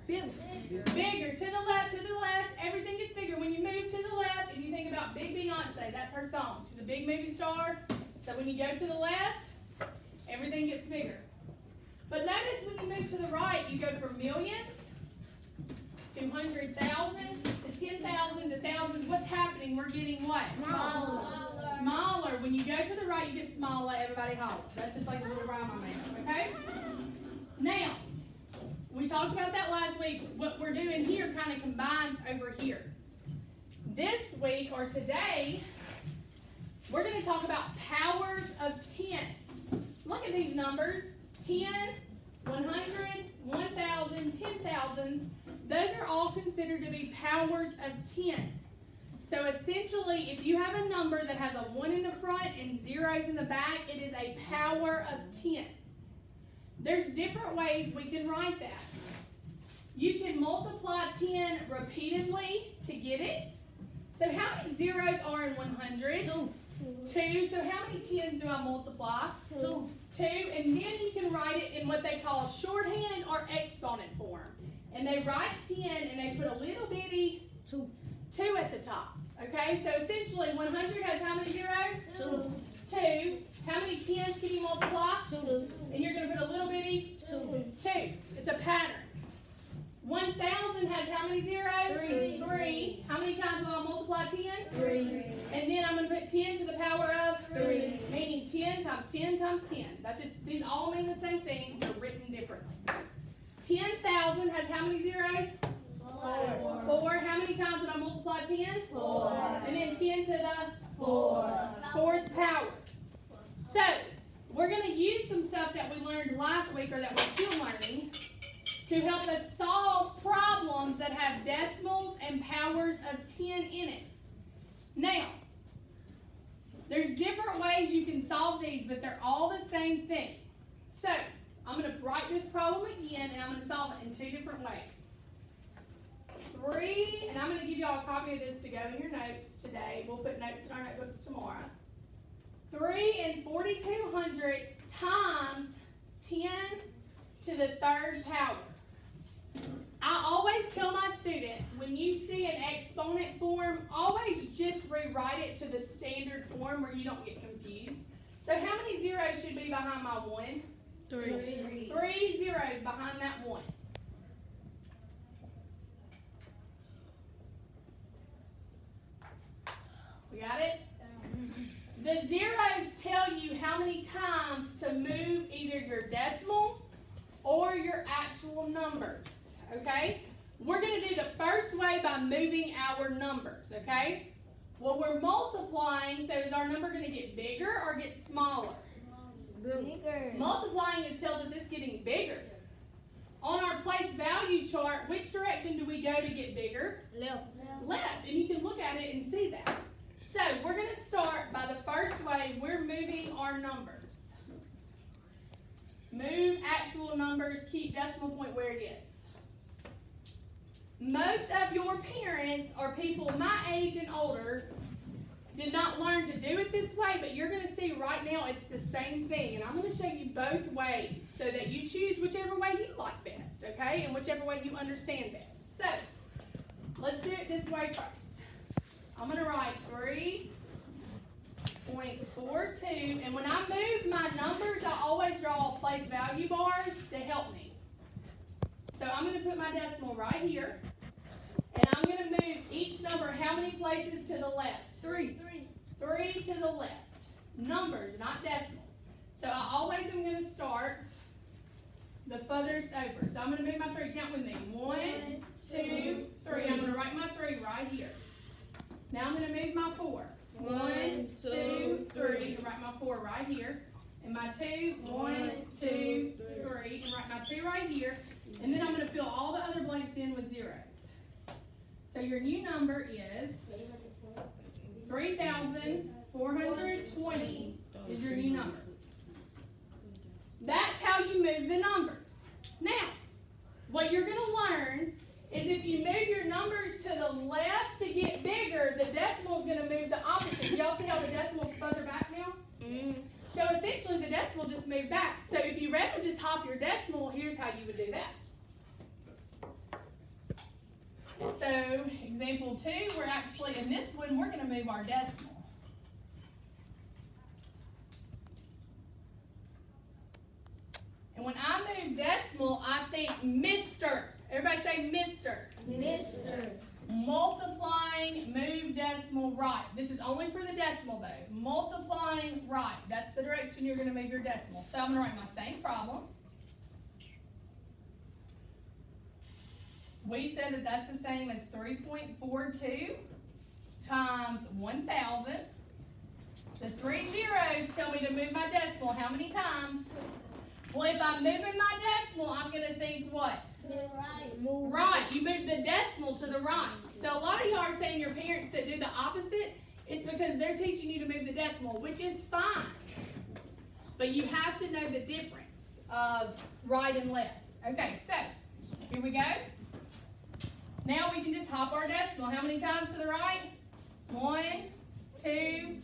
Bigger. Bigger. To the left, everything gets bigger. When you move to the left and you think about Big Beyonce, that's her song. She's a big movie star. So when you go to the left, everything gets bigger. But notice when you move to the right, you go from millions to 100,000 to 10,000 to thousands. What's happening? We're getting what? Smaller. When you go to the right, you get smaller. Everybody holler. That's just like a little rhyme I made, okay? Now, we talked about that last week. What we're doing here kind of combines over here. This week, or today, we're going to talk about powers of 10. Look at these numbers. 10, 100, 1,000, 10,000s. Those are all considered to be powers of 10. So essentially, if you have a number that has a 1 in the front and zeros in the back, it is a power of 10. There's different ways we can write that. You can multiply 10 repeatedly to get it. So how many zeros are in 100? 2. So how many 10s do I multiply? 2. And then you can write it in what they call shorthand or exponent form. And they write 10 and they put a little bitty 2 at the top. Okay, so essentially 100 has how many zeros? 2. How many 10s can you multiply? 2. And you're going to put a little bitty 2. It's a pattern. 1,000 has how many zeros? 3. How many times will I multiply 10? 3. And then I'm going to put 10 to the power of 3. Meaning 10 times 10 times 10. That's just, these all mean the same thing. They're written differently. 10,000 has how many zeros? 4. How many times did I multiply 10? 4. And then 10 to the 4. 4th power. So, we're going to use some stuff that we learned last week, or that we're still learning, to help us solve problems that have decimals and powers of 10 in it. Now, there's different ways you can solve these, but they're all the same thing. So, I'm going to write this problem again, and I'm going to solve it in 2 different ways. 3, and I'm going to give you all a copy of this to go in your notes today. We'll put notes in our notebooks tomorrow. 3 4200 times 10 to the 3rd power. I always tell my students, when you see an exponent form, always just rewrite it to the standard form where you don't get confused. So how many zeros should be behind my 1? 3. 3 zeros behind that 1. We got it? The zeros tell you how many times to move either your decimal or your actual numbers, okay? We're going to do the first way by moving our numbers, okay? Well, we're multiplying, so is our number going to get bigger or get smaller? Bigger. Multiplying tells us it's getting bigger. On our place value chart, which direction do we go to get bigger? Left. Left, and you can look at it and see that. So we're going to start by the first way. We're moving our numbers. Move actual numbers, keep decimal point where it is. Most of your parents or people my age and older did not learn to do it this way, but you're going to see right now it's the same thing. And I'm going to show you both ways so that you choose whichever way you like best, okay? And whichever way you understand best. So let's do it this way first. I'm going to write 3.42, and when I move my numbers, I always draw place value bars to help me. So I'm going to put my decimal right here, and I'm going to move each number how many places to the left? 3. 3 to the left. Numbers, not decimals. So I always am going to start the furthest over. So I'm going to move my 3. Count with me. 1, 2, 3. I'm going to write my 3 right here. Now I'm going to move my 4. 1, 2, 3. And write my 4 right here. And my 2, 1, 2, 3. And write my 2 right here. And then I'm going to fill all the other blanks in with zeros. So your new number is 3,420 is your new number. That's how you move the numbers. Now, what you're going to learn is if you move your numbers to the left to get bigger, the decimal is going to move the opposite. Y'all see how the decimal is further back now? So essentially the decimal just moved back. So if you rather just hop your decimal, here's how you would do that. So, example 2, we're actually, in this one, we're going to move our decimal. And when I move decimal, I think Mr. Everybody say Mr. Mr. Multiplying, move decimal right. This is only for the decimal though. Multiplying right. That's the direction you're going to move your decimal. So I'm going to write my same problem. We said that that's the same as 3.42 times 1,000. The 3 zeros tell me to move my decimal how many times? Well, if I'm moving my decimal, I'm going to think what? Right. Move. Right. You move the decimal to the right. So a lot of y'all are saying your parents that do the opposite. It's because they're teaching you to move the decimal, which is fine. But you have to know the difference of right and left. Okay, so here we go. Now we can just hop our decimal. How many times to the right? 1, 2,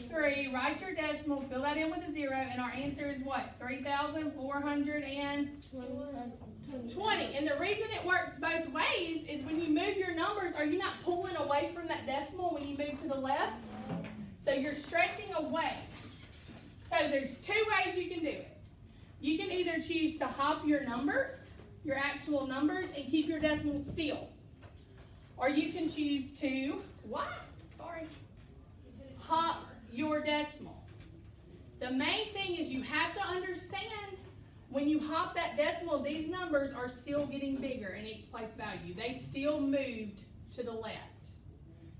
3. Write your decimal. Fill that in with a 0. And our answer is what? 3,420. And the reason it works both ways is when you move your numbers, are you not pulling away from that decimal when you move to the left? So you're stretching away. So there's 2 ways you can do it. You can either choose to hop your numbers, your actual numbers, and keep your decimal still. Or you can choose to, hop your decimal. The main thing is you have to understand when you hop that decimal, these numbers are still getting bigger in each place value. They still moved to the left.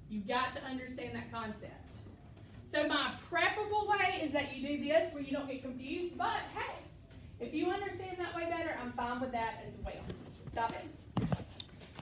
You've got to understand that concept. So my preferable way is that you do this where you don't get confused, but hey, if you understand that way better, I'm fine with that as well. Stop it.